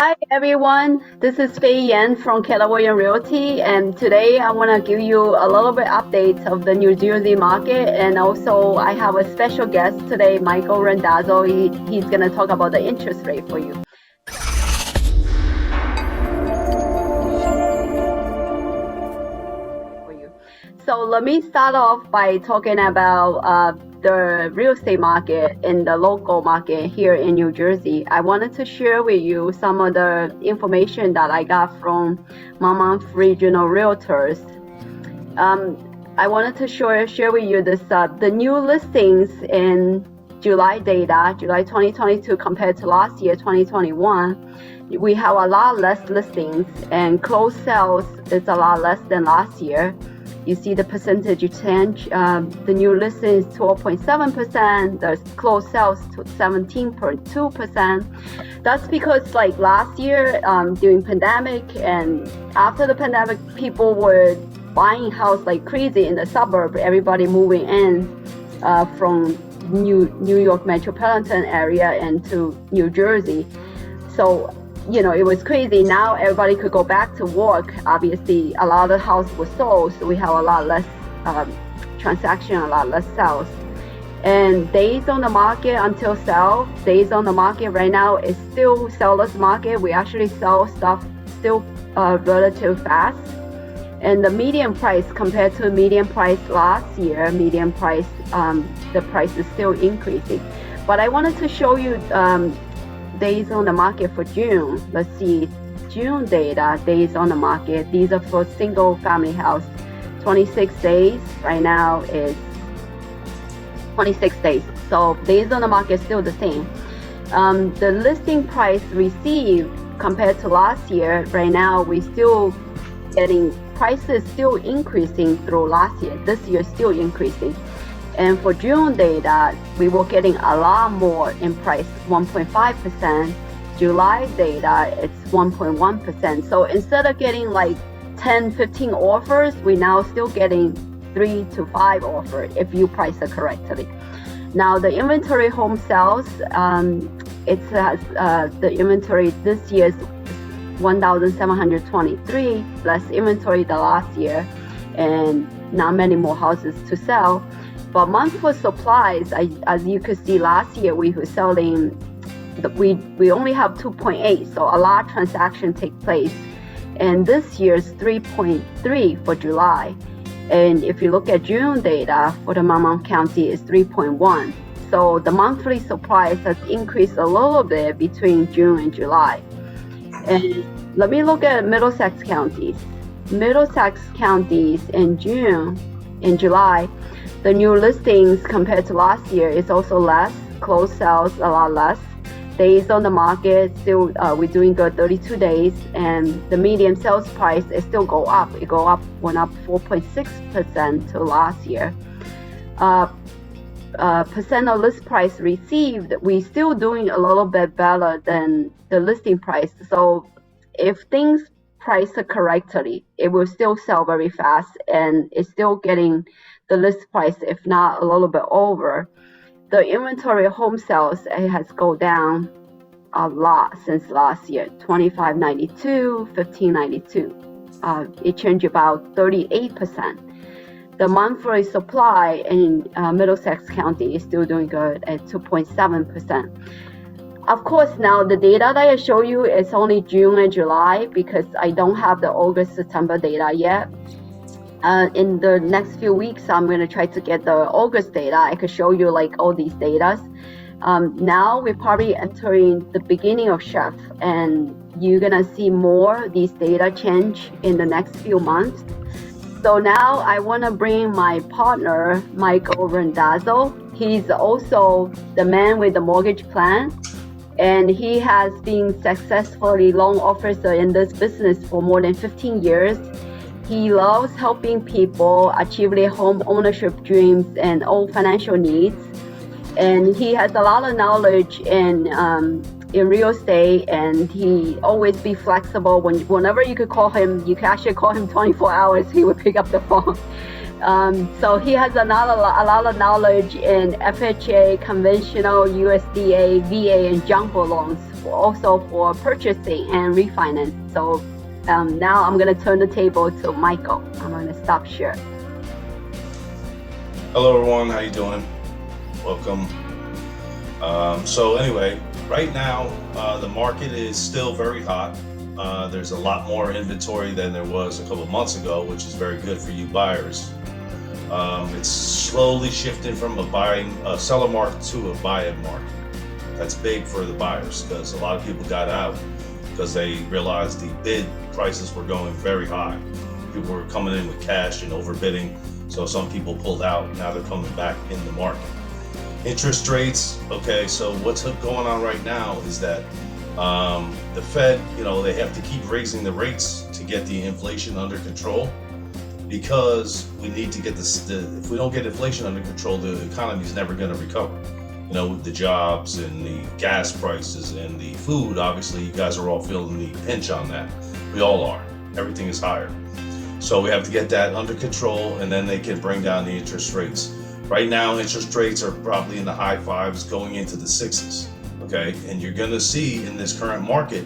Hi everyone, this is Fei Yan from Keller Williams Realty, and today I want to give you a little bit updates of the New Jersey market, and also I have a special guest today, Michael Randazzo. He's going to talk about the interest rate for you. So let me start off by talking about the real estate market in the local market here in New Jersey. I wanted to share with you some of the information that I got from Monmouth Regional Realtors. I wanted to share with you this the new listings in July data, July 2022 compared to last year, 2021. We have a lot less listings, and closed sales is a lot less than last year. You see the percentage change. The new listing is 12.7%. The closed sales to 17.2%. That's because like last year during pandemic and after the pandemic, people were buying house like crazy in the suburb. Everybody moving in from New York metropolitan area into New Jersey. So it was crazy. Now everybody could go back to work. Obviously, a lot of houses were sold, so we have a lot less transaction, a lot less sales. And days on the market until sell, days on the market right now is still seller's market. We actually sell stuff still relatively fast. And the median price compared to the median price last year, median price, the price is still increasing. But I wanted to show you days on the market for June. Let's see, June data, days on the market. These are for single family house. 26 days right now is 26 days. So days on the market is still the same. The listing price received compared to last year, right now we still getting prices still increasing through last year. This year still increasing. And for June data, we were getting a lot more in price, 1.5%. July data, it's 1.1%. So instead of getting like 10, 15 offers, we now still getting 3 to 5 offers if you price it correctly. Now the inventory home sales, it has the inventory this year is 1,723 less inventory than last year, and not many more houses to sell. But monthly supplies, as you could see last year, we were selling, we only have 2.8, so a lot of transactions take place. And this year's 3.3 for July. And if you look at June data for the Monmouth County, is 3.1. So the monthly supplies has increased a little bit between June and July. And let me look at Middlesex counties. Middlesex counties in July, the new listings compared to last year is also less. Closed sales a lot less. Days on the market still we're doing good, 32 days, and the median sales price is still go up. It went up 4.6% to last year. Percent of list price received, we still doing a little bit better than the listing price. So if things priced correctly, it will still sell very fast, and it's still getting the list price, if not a little bit over. The inventory home sales, it has go down a lot since last year, 2592, 1592. It changed about 38%. The monthly supply in Middlesex County is still doing good at 2.7%. Of course, now the data that I show you is only June and July because I don't have the August, September data yet. In the next few weeks, I'm going to try to get the August data. I could show you like all these data. Now we're probably entering the beginning of chef, and you're going to see more of these data change in the next few months. So now I want to bring my partner, Michael Randazzo. He's also the man with the mortgage plan, and he has been successfully loan officer in this business for more than 15 years. He loves helping people achieve their home ownership dreams and all financial needs. And he has a lot of knowledge in real estate, and he always be flexible. Whenever you could call him, you can actually call him 24 hours, he would pick up the phone. So he has a lot of knowledge in FHA, conventional, USDA, VA, and jumbo loans also for purchasing and refinance. So now I'm going to turn the table to Michael. I'm going to stop share. Hello everyone, how you doing? Welcome. So anyway, right now the market is still very hot. There's a lot more inventory than there was a couple months ago, which is very good for you buyers. It's slowly shifting from a seller market to a buy-in market. That's big for the buyers because a lot of people got out because they realized the bid prices were going very high. People were coming in with cash and overbidding, so some people pulled out. Now they're coming back in the market. Interest rates, okay, so what's going on right now is that the Fed, they have to keep raising the rates to get the inflation under control, because we need to get if we don't get inflation under control, the economy is never going to recover. With the jobs and the gas prices and the food, obviously you guys are all feeling the pinch on that. We all are. Everything is higher. So we have to get that under control, and then they can bring down the interest rates. Right now, interest rates are probably in the high fives going into the sixes, okay? And you're gonna see in this current market,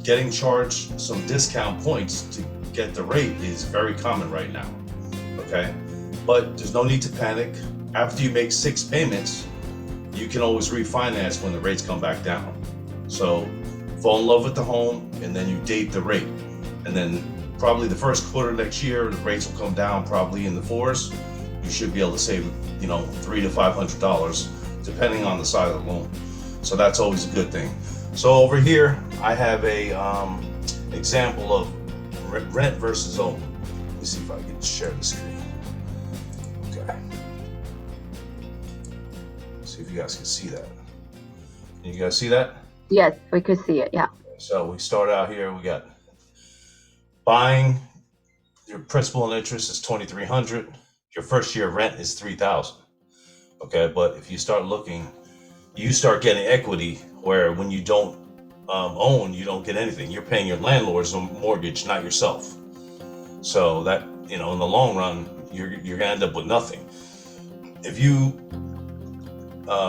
getting charged some discount points to get the rate is very common right now, okay? But there's no need to panic. After you make 6 payments, you can always refinance when the rates come back down. So fall in love with the home, and then you date the rate. And then probably the first quarter next year, the rates will come down probably in the 4s. You should be able to save, $300 to $500, depending on the size of the loan. So that's always a good thing. So over here, I have a example of rent versus own. Let me see if I can share the screen. Okay. See if you guys can see that. Can you guys see that? Yes, we could see it, yeah. So we start out here, we got buying, your principal and interest is $2,300. Your first year rent is $3,000. Okay, but if you start looking, you start getting equity where when you don't own, you don't get anything. You're paying your landlord's mortgage, not yourself. So that, in the long run, you're gonna end up with nothing. If you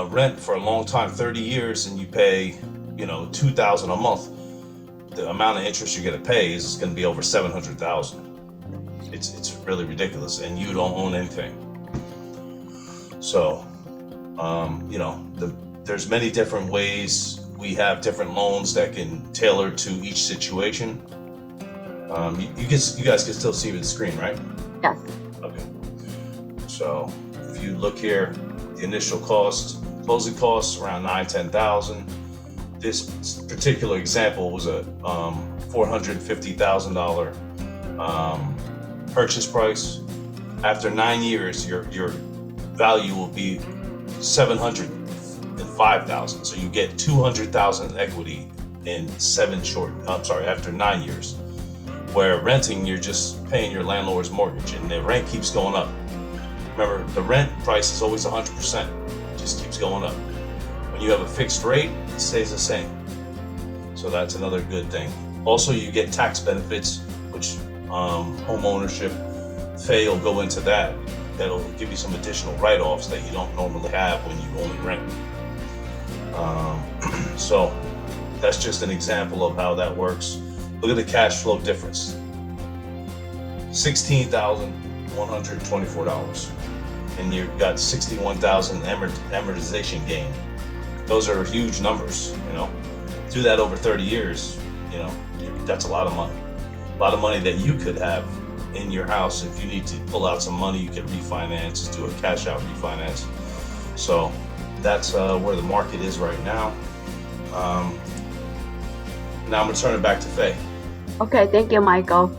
rent for a long time, 30 years, and you pay, $2,000 a month, the amount of interest you're gonna pay is gonna be over $700,000. It's really ridiculous, and you don't own anything. So, there's many different ways. We have different loans that can tailor to each situation. You guys can still see the screen, right? Yes. Okay. So if you look here, the initial cost, closing costs around $9,000-$10,000. This particular example was a $450,000 purchase price. After 9 years, your value will be $705,000. So you get $200,000 equity in after 9 years. Where renting, you're just paying your landlord's mortgage, and the rent keeps going up. Remember, the rent price is always 100%. It just keeps going up. When you have a fixed rate, it stays the same. So that's another good thing. Also, you get tax benefits, which home ownership, Faye will go into that. That'll give you some additional write-offs that you don't normally have when you only rent. So that's just an example of how that works. Look at the cash flow difference. $16,124. And you've got $61,000 amortization gain. Those are huge numbers, Do that over 30 years, that's a lot of money. A lot of money that you could have in your house. If you need to pull out some money, you can refinance, do a cash out refinance. So that's where the market is right now. Now I'm gonna turn it back to Faye. Okay, thank you, Michael.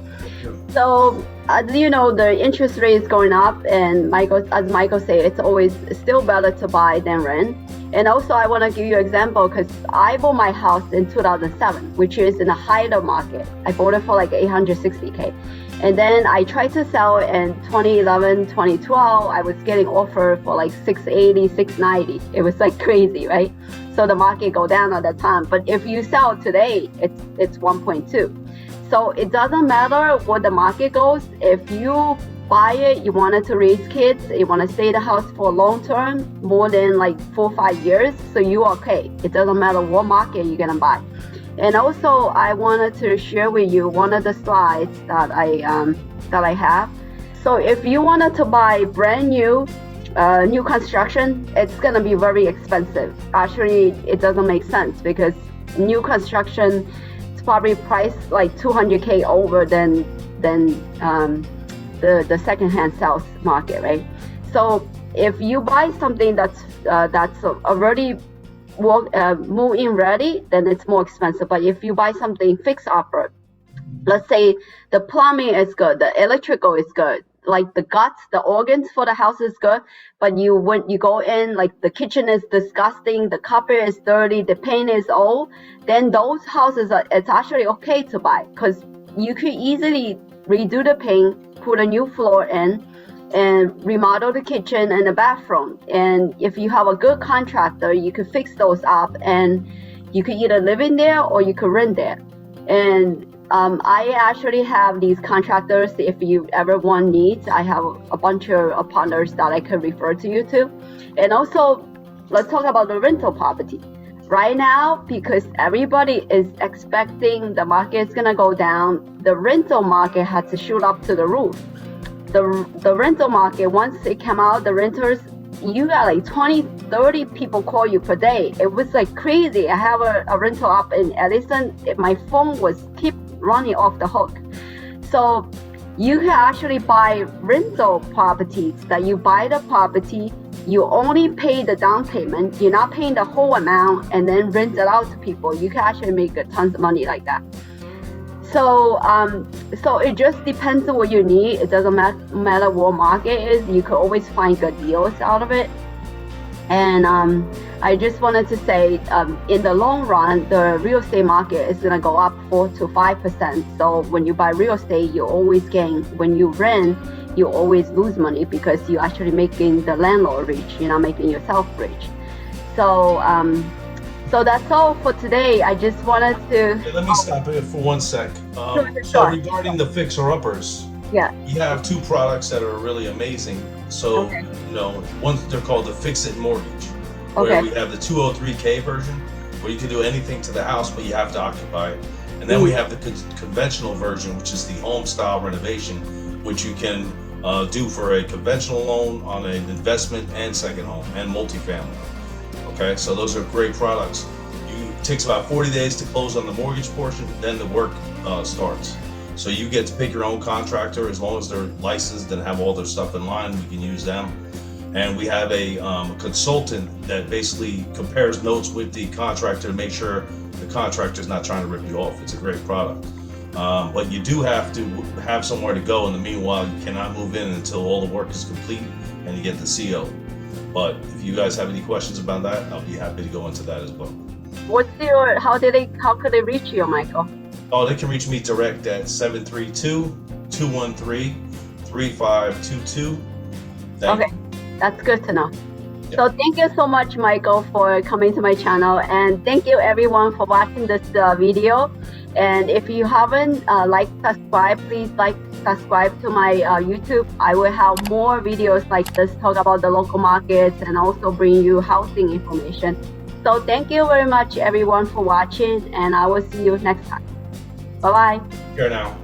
So, the interest rate is going up, and as Michael said, it's always still better to buy than rent. And also, I want to give you an example because I bought my house in 2007, which is in the higher market. I bought it for like $860K. And then I tried to sell in 2011, 2012. I was getting offered for like $680, $690. It was like crazy, right? So the market go down at that time. But if you sell today, it's 1.2. So it doesn't matter what the market goes. If you buy it, you wanted to raise kids, you want to stay in the house for long term, more than like 4 or 5 years, so you're okay. It doesn't matter what market you're gonna buy. And also, I wanted to share with you one of the slides that I have. So if you wanted to buy brand new, new construction, it's gonna be very expensive. Actually, it doesn't make sense because new construction is probably priced like 200K over than the secondhand sales market, right? So if you buy something that's already move-in ready, then it's more expensive. But if you buy something fix upper, let's say the plumbing is good, the electrical is good, like the guts, the organs for the house is good, but when you go in, like the kitchen is disgusting, the carpet is dirty, the paint is old, then those houses it's actually okay to buy because you could easily redo the paint, put a new floor in, and remodel the kitchen and the bathroom. And if you have a good contractor, you could fix those up, and you could either live in there or you could rent there. And I actually have these contractors. If you ever want needs, I have a bunch of partners that I can refer to you to. And also, let's talk about the rental property. Right now, because everybody is expecting the market is gonna go down, the rental market had to shoot up to the roof. The rental market, once it came out, the renters, you got like 20, 30 people call you per day. It was like crazy. I have a rental up in Edison. My phone was keep running off the hook. So you can actually buy rental properties that you buy the property, you only pay the down payment, you're not paying the whole amount, and then rent it out to people. You can actually make tons of money like that. So so it just depends on what you need. It doesn't matter what market is. You can always find good deals out of it. And I just wanted to say, in the long run, the real estate market is gonna go up 4 to 5%. So when you buy real estate, you always gain. When you rent, you always lose money because you're actually making the landlord rich. You're not making yourself rich. So so that's all for today. I just wanted to. Okay, let me stop it for 1 sec. Sure. So regarding the fixer-uppers, Yeah. you have two products that are really amazing. So, Okay. you know, one, they're called the Fix It Mortgage, where Okay. we have the 203K version, where you can do anything to the house, but you have to occupy it. And then we have the conventional version, which is the home style renovation, which you can do for a conventional loan on an investment and second home and multifamily. Okay, so those are great products. It takes about 40 days to close on the mortgage portion, then the work starts. So you get to pick your own contractor as long as they're licensed and have all their stuff in line. We can use them. And we have a consultant that basically compares notes with the contractor to make sure the contractor's not trying to rip you off. It's a great product. But you do have to have somewhere to go. In the meanwhile, you cannot move in until all the work is complete and you get the CO. But if you guys have any questions about that, I'll be happy to go into that as well. What's how could they reach you, Michael? Oh, they can reach me direct at 732-213-3522. Okay, that's good to know. Yeah. So thank you so much, Michael, for coming to my channel, and thank you everyone for watching this video. And if you haven't subscribe, please subscribe to my YouTube. I will have more videos like this, talk about the local markets and also bring you housing information. So thank you very much everyone for watching, and I will see you next time. Bye-bye. Here now.